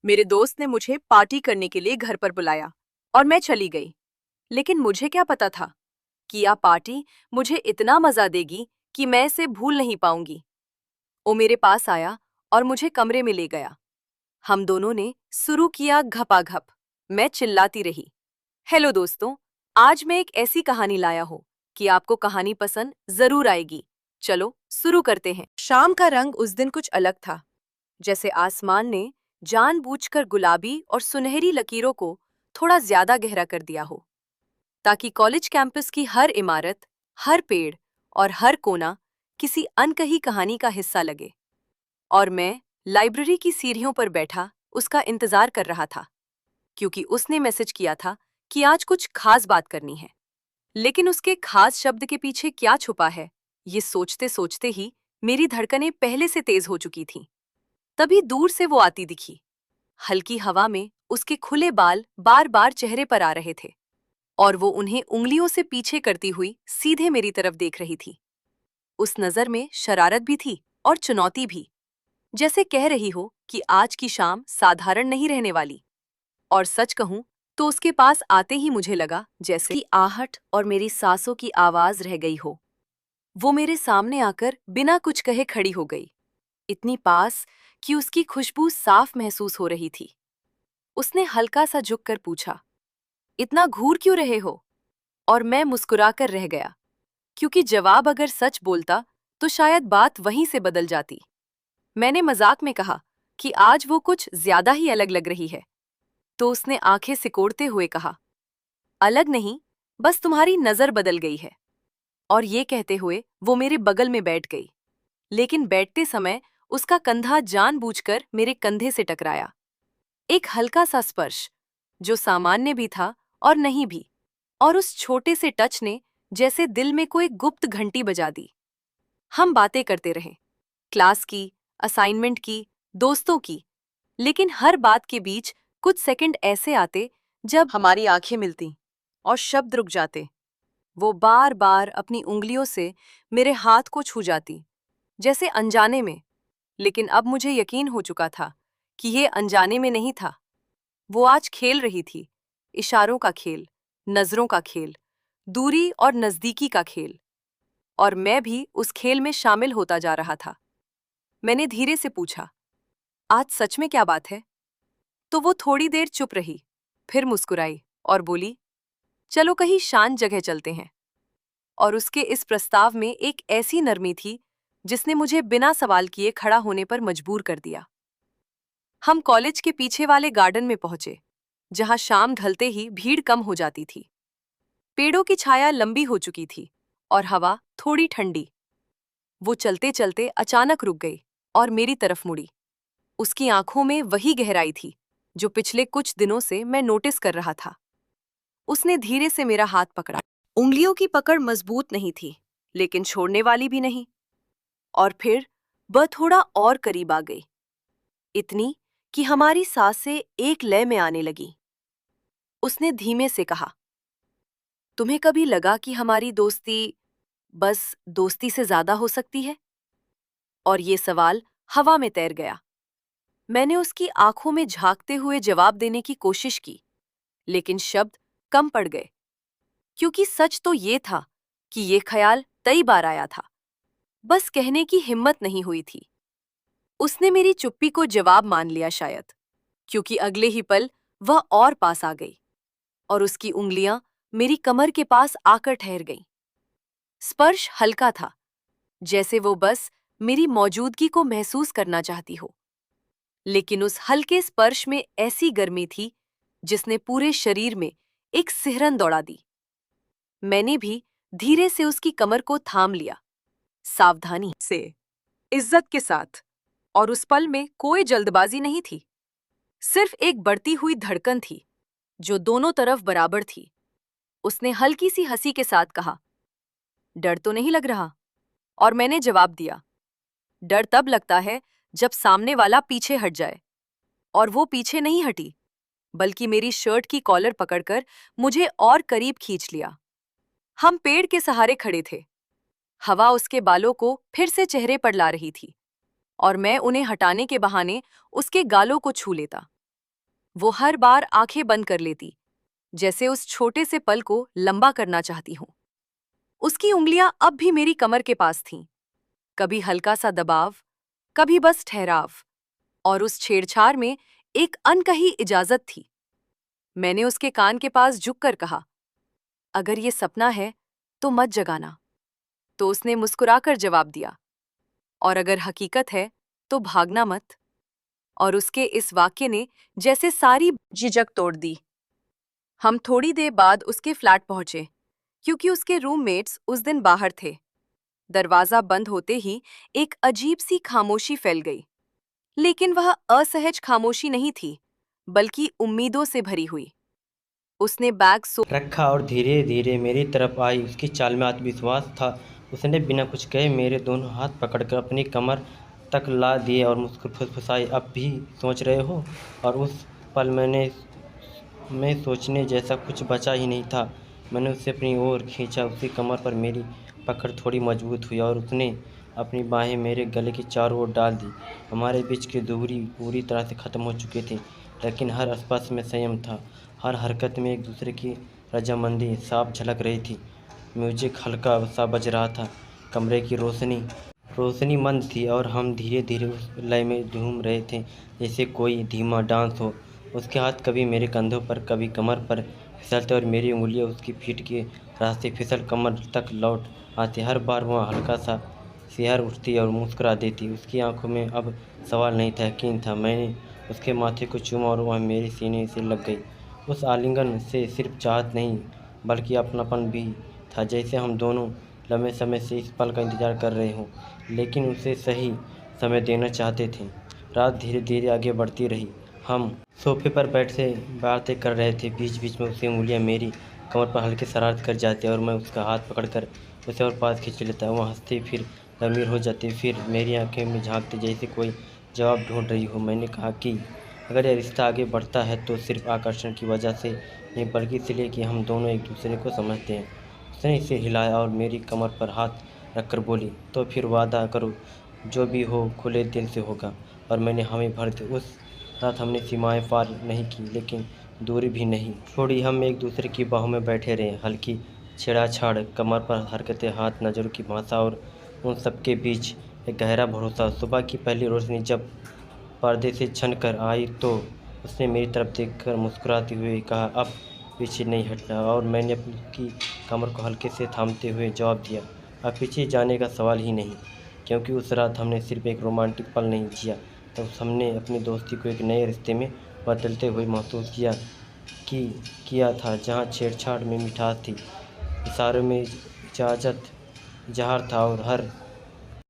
मेरे दोस्त ने मुझे पार्टी करने के लिए घर पर बुलाया और मैं चली गई। लेकिन मुझे क्या पता था कि यह पार्टी मुझे इतना मजा देगी कि मैं इसे भूल नहीं पाऊंगी। वो मेरे पास आया और मुझे कमरे में ले गया। हम दोनों ने शुरू किया घपाघप। मैं चिल्लाती रही। हेलो दोस्तों, आज मैं एक ऐसी कहानी लाया हूँ कि आपको कहानी पसंद जरूर आएगी। चलो शुरू करते हैं। शाम का रंग उस दिन कुछ अलग था, जैसे आसमान ने जानबूझकर गुलाबी और सुनहरी लकीरों को थोड़ा ज्यादा गहरा कर दिया हो, ताकि कॉलेज कैंपस की हर इमारत, हर पेड़ और हर कोना किसी अनकही कहानी का हिस्सा लगे। और मैं लाइब्रेरी की सीढ़ियों पर बैठा उसका इंतजार कर रहा था, क्योंकि उसने मैसेज किया था कि आज कुछ खास बात करनी है। लेकिन उसके खास शब्द के पीछे क्या छुपा है, ये सोचते सोचते ही मेरी धड़कनें पहले से तेज हो चुकी थीं। तभी दूर से वो आती दिखी। हल्की हवा में उसके खुले बाल बार बार चेहरे पर आ रहे थे और वो उन्हें उंगलियों से पीछे करती हुई सीधे मेरी तरफ देख रही थी। उस नजर में शरारत भी थी और चुनौती भी, जैसे कह रही हो कि आज की शाम साधारण नहीं रहने वाली। और सच कहूं तो उसके पास आते ही मुझे लगा जैसे कि आहट और मेरी सांसों की आवाज रह गई हो। वो मेरे सामने आकर बिना कुछ कहे खड़ी हो गई, इतनी पास कि उसकी खुशबू साफ महसूस हो रही थी। उसने हल्का सा झुककर पूछा, इतना घूर क्यों रहे हो? और मैं मुस्कुराकर रह गया, क्योंकि जवाब अगर सच बोलता तो शायद बात वहीं से बदल जाती। मैंने मजाक में कहा कि आज वो कुछ ज्यादा ही अलग लग रही है। तो उसने आंखें सिकोड़ते हुए कहा, अलग नहीं, बस तुम्हारी नजर बदल गई है। और ये कहते हुए वो मेरे बगल में बैठ गई। लेकिन बैठते समय उसका कंधा जानबूझकर मेरे कंधे से टकराया। एक हल्का सा स्पर्श, जो सामान्य भी था और नहीं भी। और उस छोटे से टच ने जैसे दिल में कोई गुप्त घंटी बजा दी। हम बातें करते रहे, क्लास की, असाइनमेंट की, दोस्तों की। लेकिन हर बात के बीच कुछ सेकंड ऐसे आते जब हमारी आंखें मिलती और शब्द रुक जाते। वो बार बार अपनी उंगलियों से मेरे हाथ को छू जाती, जैसे अनजाने में। लेकिन अब मुझे यकीन हो चुका था कि ये अनजाने में नहीं था। वो आज खेल रही थी, इशारों का खेल, नजरों का खेल, दूरी और नजदीकी का खेल। और मैं भी उस खेल में शामिल होता जा रहा था। मैंने धीरे से पूछा, आज सच में क्या बात है? तो वो थोड़ी देर चुप रही, फिर मुस्कुराई और बोली, चलो कहीं शांत जगह चलते हैं। और उसके इस प्रस्ताव में एक ऐसी नरमी थी जिसने मुझे बिना सवाल किए खड़ा होने पर मजबूर कर दिया। हम कॉलेज के पीछे वाले गार्डन में पहुंचे, जहां शाम ढलते ही भीड़ कम हो जाती थी। पेड़ों की छाया लंबी हो चुकी थी और हवा थोड़ी ठंडी। वो चलते चलते अचानक रुक गई और मेरी तरफ मुड़ी। उसकी आंखों में वही गहराई थी जो पिछले कुछ दिनों से मैं नोटिस कर रहा था। उसने धीरे से मेरा हाथ पकड़ा। उंगलियों की पकड़ मजबूत नहीं थी, लेकिन छोड़ने वाली भी नहीं। और फिर वह थोड़ा और करीब आ गई, इतनी कि हमारी सांसें एक लय में आने लगी। उसने धीमे से कहा, तुम्हें कभी लगा कि हमारी दोस्ती बस दोस्ती से ज्यादा हो सकती है? और ये सवाल हवा में तैर गया। मैंने उसकी आंखों में झांकते हुए जवाब देने की कोशिश की, लेकिन शब्द कम पड़ गए, क्योंकि सच तो ये था कि ये ख्याल कई बार आया था, बस कहने की हिम्मत नहीं हुई थी। उसने मेरी चुप्पी को जवाब मान लिया, शायद क्योंकि अगले ही पल वह और पास आ गई और उसकी उंगलियां मेरी कमर के पास आकर ठहर गईं। स्पर्श हल्का था, जैसे वो बस मेरी मौजूदगी को महसूस करना चाहती हो। लेकिन उस हल्के स्पर्श में ऐसी गर्मी थी जिसने पूरे शरीर में एक सिहरन दौड़ा दी। मैंने भी धीरे से उसकी कमर को थाम लिया, सावधानी से, इज्जत के साथ। और उस पल में कोई जल्दबाजी नहीं थी, सिर्फ एक बढ़ती हुई धड़कन थी जो दोनों तरफ बराबर थी। उसने हल्की सी हंसी के साथ कहा, डर तो नहीं लग रहा? और मैंने जवाब दिया, डर तब लगता है जब सामने वाला पीछे हट जाए। और वो पीछे नहीं हटी, बल्कि मेरी शर्ट की कॉलर पकड़कर मुझे और करीब खींच लिया। हम पेड़ के सहारे खड़े थे। हवा उसके बालों को फिर से चेहरे पर ला रही थी और मैं उन्हें हटाने के बहाने उसके गालों को छू लेता। वो हर बार आंखें बंद कर लेती, जैसे उस छोटे से पल को लंबा करना चाहती हूँ। उसकी उंगलियां अब भी मेरी कमर के पास थीं, कभी हल्का सा दबाव, कभी बस ठहराव, और उस छेड़छाड़ में एक अनकही इजाजत थी। मैंने उसके कान के पास झुककर कहा, अगर ये सपना है तो मत जगाना। तो उसने मुस्कुराकर जवाब दिया, और अगर हकीकत है तो भागना मत। और उसके इस वाक्य ने जैसे सारी झिझक तोड़ दी। हम थोड़ी देर बाद उसके फ्लैट पहुंचे, क्योंकि उसके रूममेट्स उस दिन बाहर थे। दरवाजा बंद होते ही एक अजीब सी खामोशी फैल गई, लेकिन वह असहज खामोशी नहीं थी, बल्कि उम्मीदों से भरी हुई। उसने बैग सो रखा और धीरे धीरे मेरी तरफ आई। उसकी चाल में आत्मविश्वास था। उसने बिना कुछ कहे मेरे दोनों हाथ पकड़कर अपनी कमर तक ला दिए और मुस्कुर फुसफुसाई, अब भी सोच रहे हो? और उस पल में सोचने जैसा कुछ बचा ही नहीं था। मैंने उसे अपनी ओर खींचा। उसकी कमर पर मेरी पकड़ थोड़ी मजबूत हुई और उसने अपनी बाहें मेरे गले के चारों ओर डाल दी। हमारे बीच की दूरी पूरी तरह से ख़त्म हो चुकी थी, लेकिन हर स्पर्श में संयम था। हर हरकत में एक दूसरे की रजामंदी साफ झलक रही थी। म्यूजिक हल्का सा बज रहा था। कमरे की रोशनी मंद थी और हम धीरे धीरे उस लय में झूम रहे थे, जैसे कोई धीमा डांस हो। उसके हाथ कभी मेरे कंधों पर, कभी कमर पर फिसलते और मेरी उंगलियां उसकी पीठ के रास्ते फिसल कमर तक लौट आती। हर बार वह हल्का सा सिहर उठती और मुस्कुरा देती। उसकी आंखों में अब सवाल नहीं था, यकीन था। मैंने उसके माथे को चूमा और वह मेरे सीने से लग गई। उस आलिंगन से सिर्फ चाहत नहीं, बल्कि अपनापन भी था, जैसे हम दोनों लंबे समय से इस पल का इंतजार कर रहे हों, लेकिन उसे सही समय देना चाहते थे। रात धीरे धीरे आगे बढ़ती रही। हम सोफे पर बैठे बातें कर रहे थे। बीच बीच में उसकी उंगलियां मेरी कमर पर हल्की शरारत कर जाती और मैं उसका हाथ पकड़कर उसे और पास खींच लेता। वह हंसती, फिर गंभीर हो जाती, फिर मेरी आंखें में झांकती जैसे कोई जवाब ढूंढ रही हो। मैंने कहा कि अगर यह रिश्ता आगे बढ़ता है तो सिर्फ आकर्षण की वजह से नहीं, बल्कि इसलिए कि हम दोनों एक दूसरे को समझते हैं। उसने इसे हिलाया और मेरी कमर पर हाथ रखकर बोली, तो फिर वादा करो, जो भी हो खुले दिल से होगा। और मैंने हामी भर दी। उस रात हमने सीमाएं पार नहीं की, लेकिन दूरी भी नहीं छोड़ी। हम एक दूसरे की बाहों में बैठे रहे। हल्की छेड़छाड़, कमर पर हरकतें, हाथ, नज़रों की भाषा, और उन सबके बीच एक गहरा भरोसा। सुबह की पहली रोशनी जब पर्दे से छन कर आई तो उसने मेरी तरफ देखकर मुस्कुराते हुए कहा, अब पीछे नहीं हटना। और मैंने अपनी कमर को हल्के से थामते हुए जवाब दिया, अब पीछे जाने का सवाल ही नहीं। क्योंकि उस रात हमने सिर्फ एक रोमांटिक पल नहीं जिया, तो हमने अपनी दोस्ती को एक नए रिश्ते में बदलते हुए महसूस कि किया था, जहाँ छेड़छाड़ में मिठास थी, इशारों में इजाज़त जहर था, और हर